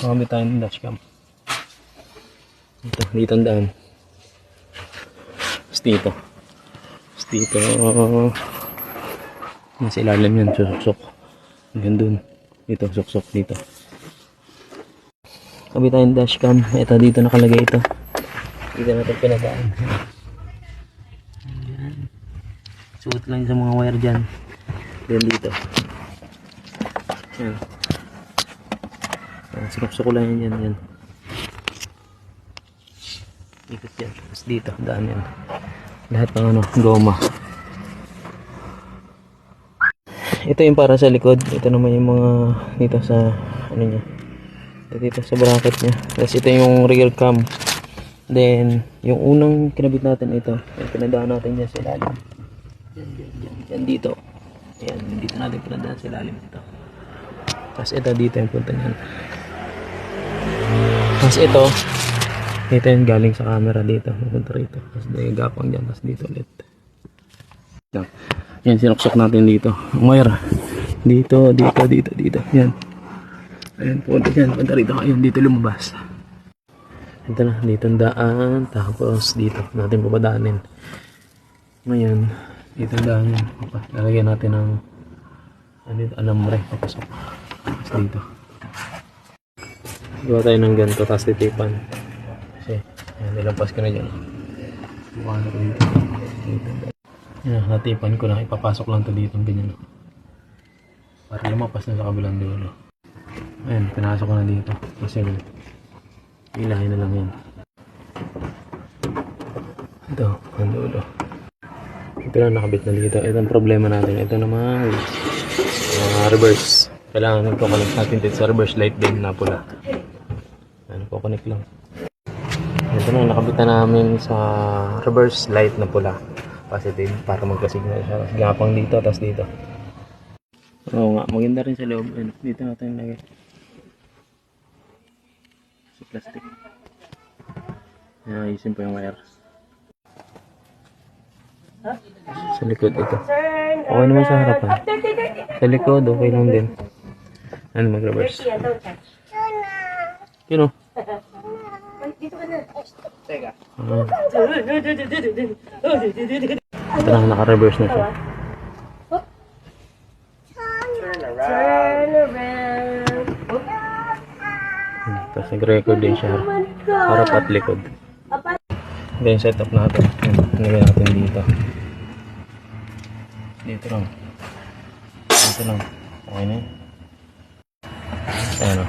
Makamit tayo ng dashcam. Dito ang daan. Tapos dito. Nasa ilalim yan, suksok. Hanggang dun. Dito, suksok dito. Kabit tayo ng dashcam. Ito, dito nakalagay ito. Dito natin pinadaan. Suot lang sa mga wire dyan. Then dito. Yan. Suksok ko lang yan. Ikot yan. Tapos dito, daan yan. Lahat ng goma. Ito yung para sa likod. Ito naman yung mga dito sa niya. Dito sa bracket niya. Tapos ito yung rear cam. Then yung unang kinabit natin ito. Yung pinadaan natin dyan sa ilalim. Yan dito. Yan dito natin pinadaan sa ilalim ito. Tapos ito dito yung punta niyan. Tapos ito yung galing sa camera dito. Punta rito. Tapos yung gapang dyan. Tapos dito ulit. Yan, sinuksok natin dito. Ang wire. Dito. Yan. Ayan, punta rito. Ayun, dito lumabas. Ito na, dito ang daan. Tapos dito, natin papadaanin. Ngayon, dito ang daan yan. Lalagyan natin ng alambre. Papasok. Tapos dito. Gawa tayo ng ganito, tapos titipan. Kasi, ayan, nilampas ko na dyan. Bukaan ko dito. Yan, natipan ko na. Ipapasok lang to dito. Ganyan. Para lumapas na sa kabilang dulo. Ayan, pinasok ko na dito. Kasi, ilahin na lang yan. Ito, ang dulo. Ito na nakabit na dito. Ito ang problema natin. Ito naman, reverse. Kailangan nagkoconnect natin dito sa reverse light din na pula. Ayan, nagkoconnect lang. Ito na, nakabit na namin sa reverse light na pula. Positive para magka-signal siya. Tapos gapang dito, tapos dito. Oo nga, maganda rin sa loob. Dito natin lagay. Sa plastic. Ayusin po yung wire. Sa likod ito. Okay naman sa harapan. Sa likod, okay lang din. Ano, mag-reverse. Yun o. Dito ka na. Teka. Ito na, naka-reverse na siya. Turn around. Tapos nag-record din siya. Harap at likod. Then set up natin. Nagay natin dito. Dito lang. Okay na yun. Ayan o.